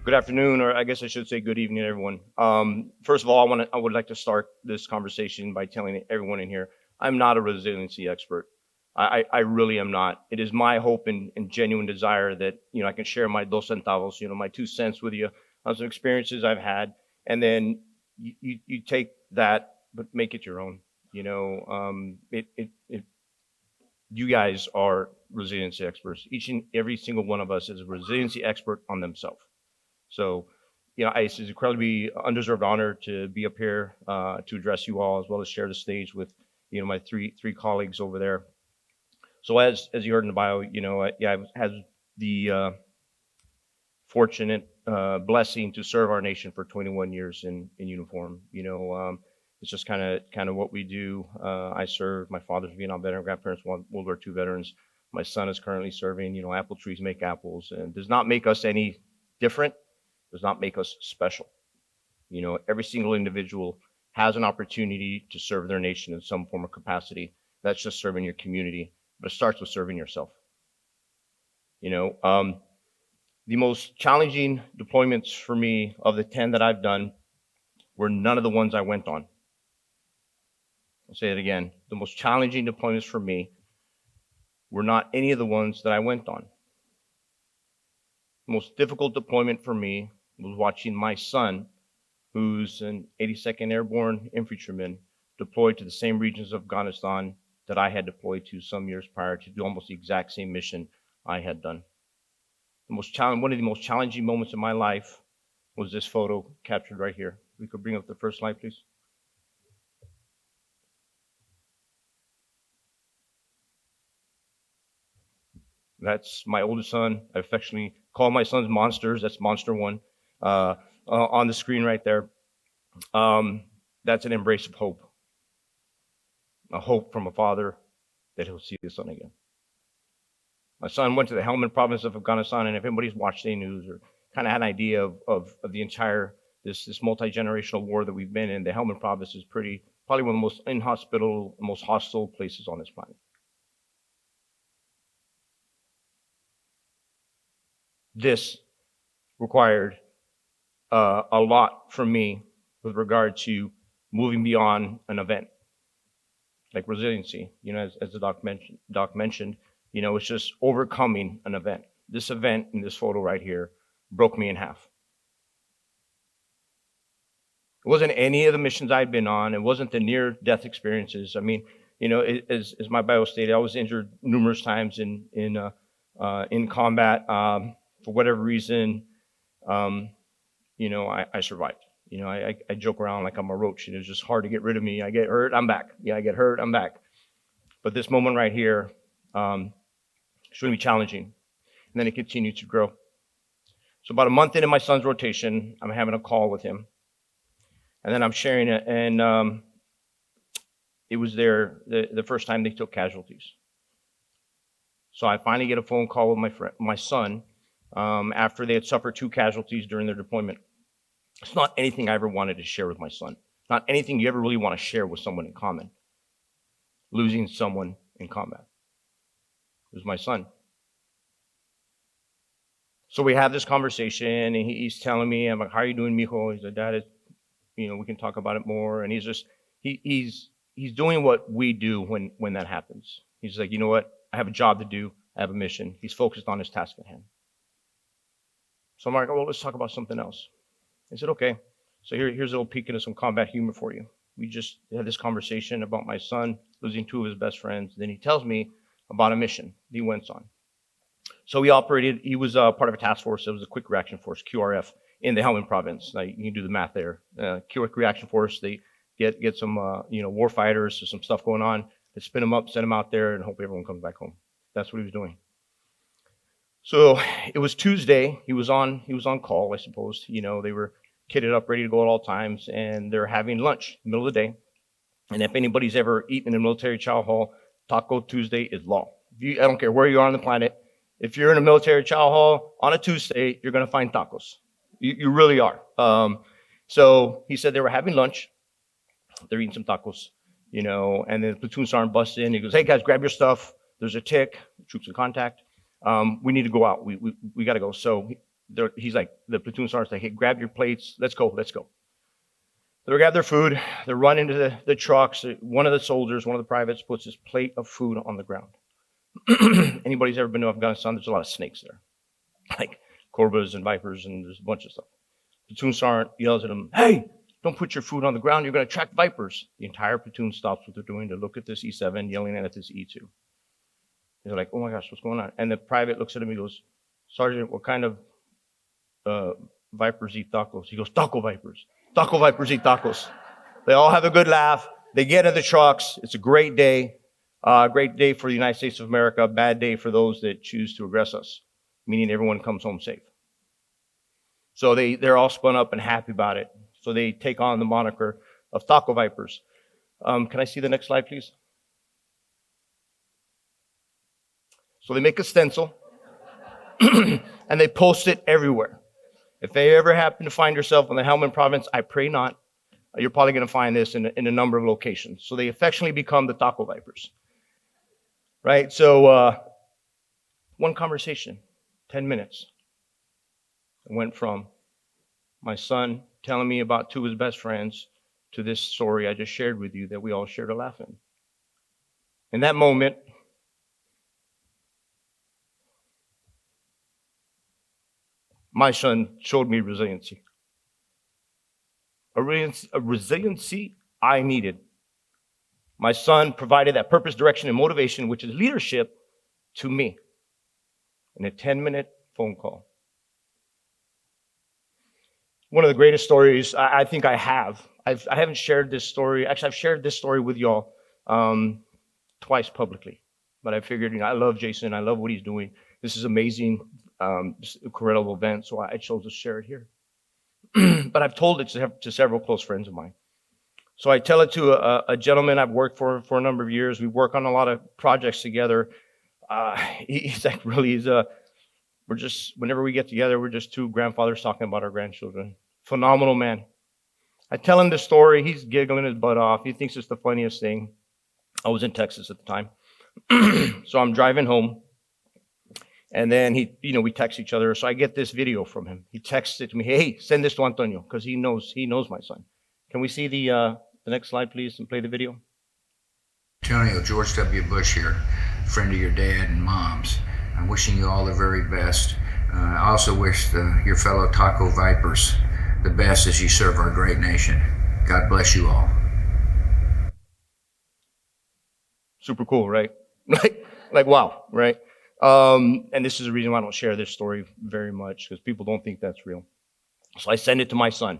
Good afternoon, or I guess I should say good evening, everyone. First of all, I would like to start this conversation by telling everyone in here, I'm not a resiliency expert. I really am not. It is my hope and genuine desire that, I can share my dos centavos, my 2 cents with you on some experiences I've had. And then you take that, but make it your own. You guys are resiliency experts. Each and every single one of us is a resiliency expert on themselves. So, it's an incredibly undeserved honor to be up here to address you all, as well as share the stage with, my three colleagues over there. So, as you heard in the bio, I've had the fortunate blessing to serve our nation for 21 years in uniform. It's just kind of what we do. I serve. My father's a Vietnam veteran, grandparents World War II veterans. My son is currently serving. Apple trees make apples, and does not make us any different. Does not make us special. Every single individual has an opportunity to serve their nation in some form or capacity. That's just serving your community, but it starts with serving yourself. The most challenging deployments for me of the 10 that I've done were none of the ones I went on. I'll say it again. The most challenging deployments for me were not any of the ones that I went on. The most difficult deployment for me was watching my son, who's an 82nd Airborne infantryman, deployed to the same regions of Afghanistan that I had deployed to some years prior to do almost the exact same mission I had done. One of the most challenging moments in my life was this photo captured right here. We could bring up the first slide, please. That's my oldest son. I affectionately call my sons monsters. That's Monster One on the screen right there. That's an embrace of hope. A hope from a father that he'll see his son again. My son went to the Helmand province of Afghanistan, and if anybody's watched any news or kind of had an idea of the entire this multi-generational war that we've been in, the Helmand province is probably one of the most inhospitable, most hostile places on this planet. This required a lot from me with regard to moving beyond an event like resiliency. As the doc mentioned, it's just overcoming an event. This event in this photo right here broke me in half. It wasn't any of the missions I'd been on. It wasn't the near-death experiences. I mean, as my bio stated, I was injured numerous times in combat. For whatever reason, I survived. I joke around like I'm a roach, and it's just hard to get rid of me. I get hurt, I'm back. I get hurt, I'm back. But this moment right here, it's going to be challenging. And then it continued to grow. So about a month into my son's rotation, I'm having a call with him. And then I'm sharing it, and it was the first time they took casualties. So I finally get a phone call with my son, after they had suffered 2 casualties during their deployment. It's not anything I ever wanted to share with my son. Not anything you ever really want to share with someone in common. Losing someone in combat. It was my son. So we have this conversation, and he's telling me, I'm like, how are you doing, mijo? He's like, Dad, we can talk about it more. And he's doing what we do when that happens. He's like, you know what? I have a job to do. I have a mission. He's focused on his task at hand. So I'm like, well, let's talk about something else. I said, okay. So here's a little peek into some combat humor for you. We just had this conversation about my son losing 2 of his best friends. Then he tells me about a mission he went on. So he was part of a task force. It was a quick reaction force, QRF, in the Helmand province. Now, you can do the math there. Quick reaction force, they get some war fighters or some stuff going on. They spin them up, send them out there, and hope everyone comes back home. That's what he was doing. So it was Tuesday. He was on call, I suppose. They were kitted up, ready to go at all times, and they're having lunch in the middle of the day. And if anybody's ever eaten in a military chow hall, Taco Tuesday is law. I don't care where you are on the planet. If you're in a military chow hall on a Tuesday, you're going to find tacos. You really are. So he said they were having lunch. They're eating some tacos, and then the platoon sergeant busts in. He goes, hey, guys, grab your stuff. There's a tick, troops in contact. We need to go out. We got to go. So He's like, the platoon sergeant's like, hey, grab your plates. Let's go. They grab their food. They're running to the trucks. One of the soldiers, one of the privates, puts his plate of food on the ground. Anybody's ever been to Afghanistan, there's a lot of snakes there, like cobras and vipers, and there's a bunch of stuff. Platoon sergeant yells at him, hey, don't put your food on the ground. You're going to attract vipers. The entire platoon stops what they're doing to look at this E7 yelling at this E2. They're like, oh my gosh, what's going on? And the private looks at him. He goes, Sergeant, what kind of vipers eat tacos? He goes, taco vipers. Taco vipers eat tacos. They all have a good laugh. They get in the trucks. It's a great day. Great day for the United States of America. Bad day for those that choose to aggress us, meaning everyone comes home safe. So they're all spun up and happy about it. So they take on the moniker of taco vipers. Can I see the next slide, please? So they make a stencil and they post it everywhere. If they ever happen to find yourself in the Helmand province, I pray not, you're probably going to find this in a number of locations. So they affectionately become the taco vipers, right? So one conversation, 10 minutes. It went from my son telling me about two of his best friends to this story I just shared with you that we all shared a laugh in. In that moment, my son showed me resiliency. A resiliency I needed. My son provided that purpose, direction, and motivation, which is leadership, to me in a 10-minute phone call. One of the greatest stories I think I have. I haven't shared this story. Actually, I've shared this story with y'all twice publicly. But I figured, I love Jason. I love what he's doing. This is amazing, this incredible event. So I chose to share it here. But I've told it to several close friends of mine. So I tell it to a gentleman I've worked for a number of years. We work on a lot of projects together. He's like, really, we're just, whenever we get together, we're just two grandfathers talking about our grandchildren. Phenomenal man. I tell him the story. He's giggling his butt off. He thinks it's the funniest thing. I was in Texas at the time. So I'm driving home. And then we text each other. So I get this video from him. He texts it to me. Hey, send this to Antonio, because he knows my son. Can we see the next slide, please, and play the video? Antonio, George W. Bush here, friend of your dad and mom's. I'm wishing you all the very best. I also wish your fellow Taco Vipers the best as you serve our great nation. God bless you all. Super cool, right? like wow, right? And this is the reason why I don't share this story very much, because people don't think that's real. So I send it to my son.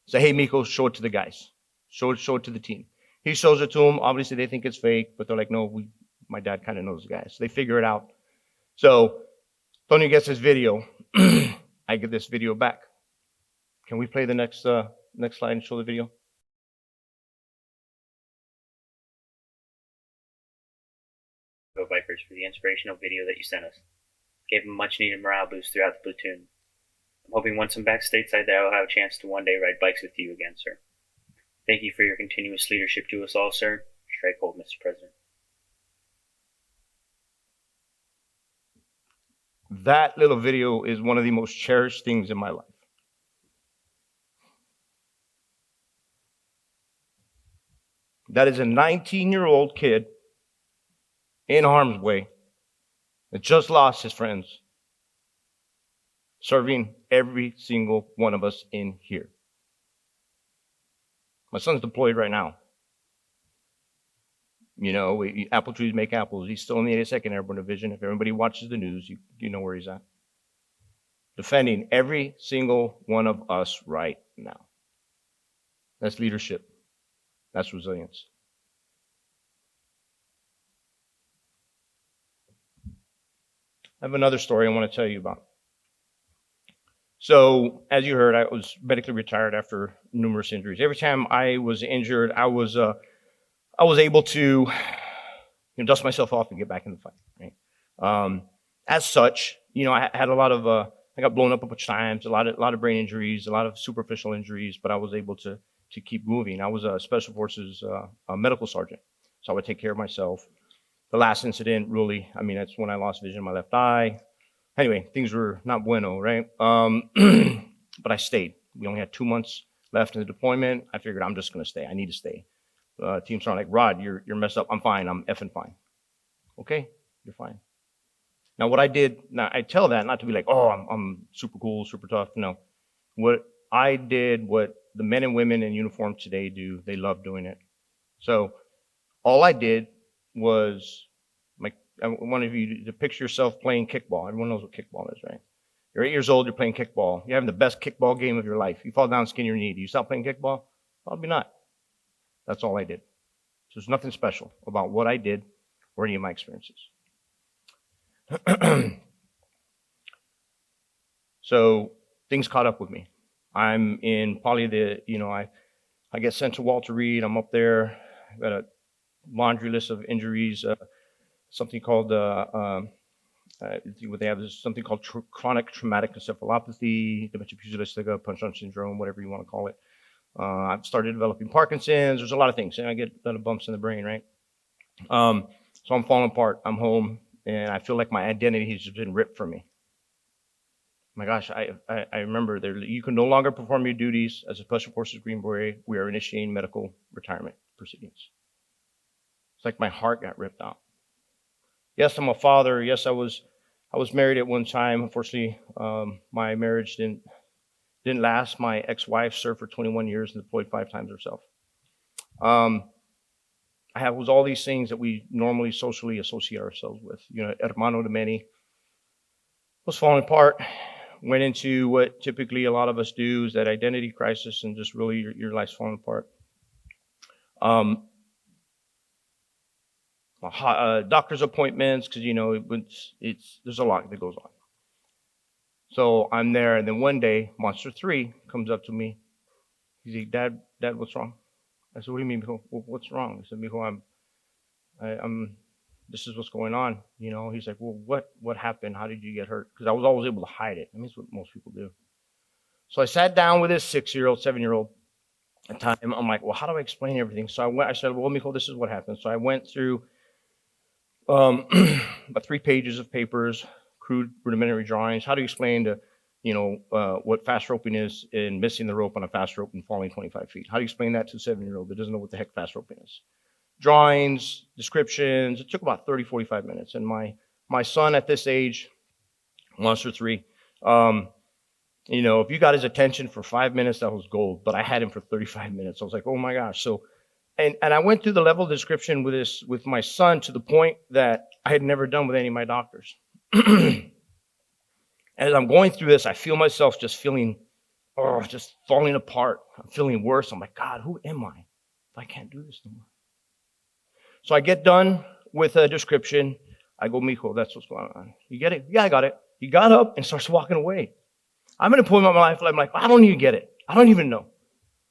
Say, hey, Miko, show it to the guys. Show it to the team. He shows it to them. Obviously, they think it's fake, but they're like, no, my dad kind of knows the guys. So they figure it out. So Tony gets this video. I get this video back. Can we play the next slide and show the video? Vipers for the inspirational video that you sent us. Gave them a much needed morale boost throughout the platoon. I'm hoping once I'm back stateside that I'll have a chance to one day ride bikes with you again, sir. Thank you for your continuous leadership to us all, sir. Strike hold, Mr. President. That little video is one of the most cherished things in my life. That is a 19-year-old kid in harm's way that just lost his friends, serving every single one of us in here. My son's deployed right now. Apple trees make apples. He's still in the 82nd Airborne Division. If everybody watches the news, you know where he's at. Defending every single one of us right now. That's leadership. That's resilience. I have another story I want to tell you about. So, as you heard, I was medically retired after numerous injuries. Every time I was injured, I was able to dust myself off and get back in the fight. Right? As such, I had a lot of I got blown up a bunch of times, a lot of brain injuries, a lot of superficial injuries, but I was able to keep moving. I was a Special Forces medical sergeant, so I would take care of myself. The last incident, really, that's when I lost vision in my left eye. Anyway, things were not bueno, right? But I stayed. We only had 2 months left in the deployment. I figured I'm just going to stay. I need to stay. Team Sergeant like, Rod, you're messed up. I'm fine. I'm effing fine. Okay, you're fine. Now, what I did, now I tell that not to be like, oh, I'm super cool, super tough. No. What I did, what the men and women in uniform today do, they love doing it. So all I did was, like, I want you to picture yourself playing kickball. Everyone knows what kickball is, right? You're 8 years old, you're playing kickball. You're having the best kickball game of your life. You fall down, skin your knee. Do you stop playing kickball? Probably not. That's all I did. So there's nothing special about what I did or any of my experiences. So things caught up with me. I'm in probably I get sent to Walter Reed. I'm up there. I've got a laundry list of injuries. Something called what they have is something called chronic traumatic encephalopathy, dementia pugilistica, punch-on syndrome, whatever you want to call it. I've started developing Parkinson's. There's a lot of things, and I get a lot of bumps in the brain, right? So I'm falling apart. I'm home, and I feel like my identity has just been ripped from me. My gosh, I remember you can no longer perform your duties as a Special Forces Green Beret. We are initiating medical retirement proceedings. It's like my heart got ripped out. Yes, I'm a father. Yes, I was married at one time. Unfortunately, my marriage didn't last. My ex-wife served for 21 years and deployed 5 times herself. I was all these things that we normally socially associate ourselves with. Hermano de many. Was falling apart. Went into what typically a lot of us do, is that identity crisis, and just really your life's falling apart. Doctor's appointments, because there's a lot that goes on. So I'm there, and then one day, Monster 3 comes up to me. He's like, Dad, what's wrong? I said, what do you mean, mijo? What's wrong? I said, mijo, this is what's going on. He's like, well, what happened? How did you get hurt? Because I was always able to hide it. I mean, that's what most people do. So I sat down with this 6-year-old, 7-year-old at the time. I'm like, well, how do I explain everything? So I said, well, mijo, this is what happened. So I went through about 3 pages of papers, crude rudimentary drawings. How do you explain to, what fast roping is and missing the rope on a fast rope and falling 25 feet? How do you explain that to a 7-year-old that doesn't know what the heck fast roping is? Drawings, descriptions. It took about 30, 45 minutes. And my son at this age, Monster 3, if you got his attention for 5 minutes, that was gold. But I had him for 35 minutes. I was like, oh my gosh. So, and I went through the level of description with my son to the point that I had never done with any of my doctors. As I'm going through this, I feel myself just feeling, just falling apart. I'm feeling worse. I'm like, God, who am I if I can't do this no more? So I get done with a description. I go, mijo, that's what's going on. You get it? Yeah, I got it. He got up and starts walking away. I'm in a point in my life where I'm like, I don't even get it. I don't even know.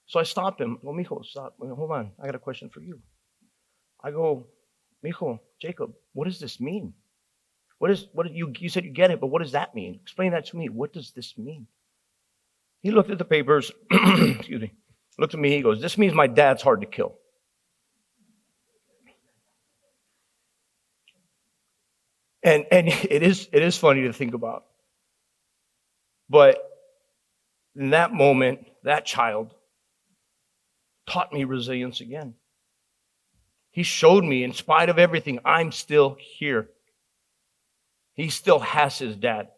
So I stopped him. I go, mijo, stop. Hold on. I got a question for you. I go, mijo, Jacob, what does this mean? You said you get it, but what does that mean? Explain that to me. What does this mean? He looked at the papers, excuse me, looked at me, he goes, this means my dad's hard to kill. And it is funny to think about. But in that moment, that child taught me resilience again. He showed me, in spite of everything, I'm still here. He still has his dad.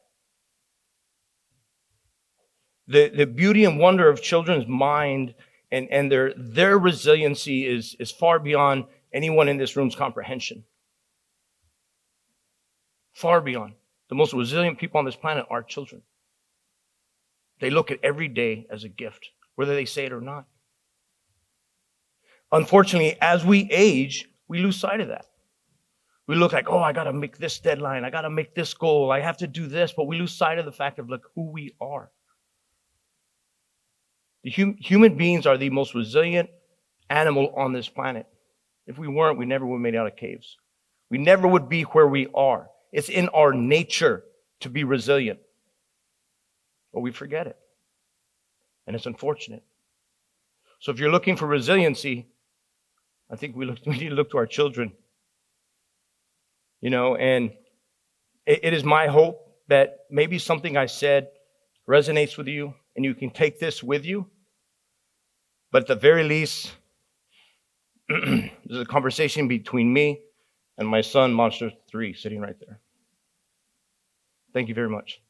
The beauty and wonder of children's mind and their resiliency is far beyond anyone in this room's comprehension. Far beyond. The most resilient people on this planet are children. They look at every day as a gift, whether they say it or not. Unfortunately, as we age, we lose sight of that. We look like, I got to make this deadline. I got to make this goal. I have to do this. But we lose sight of the fact of who we are. The human beings are the most resilient animal on this planet. If we weren't, we never would have made it out of caves. We never would be where we are. It's in our nature to be resilient. But we forget it. And it's unfortunate. So if you're looking for resiliency, I think we need to look to our children. And it is my hope that maybe something I said resonates with you and you can take this with you. But at the very least, there's a conversation between me and my son, Monster 3, sitting right there. Thank you very much.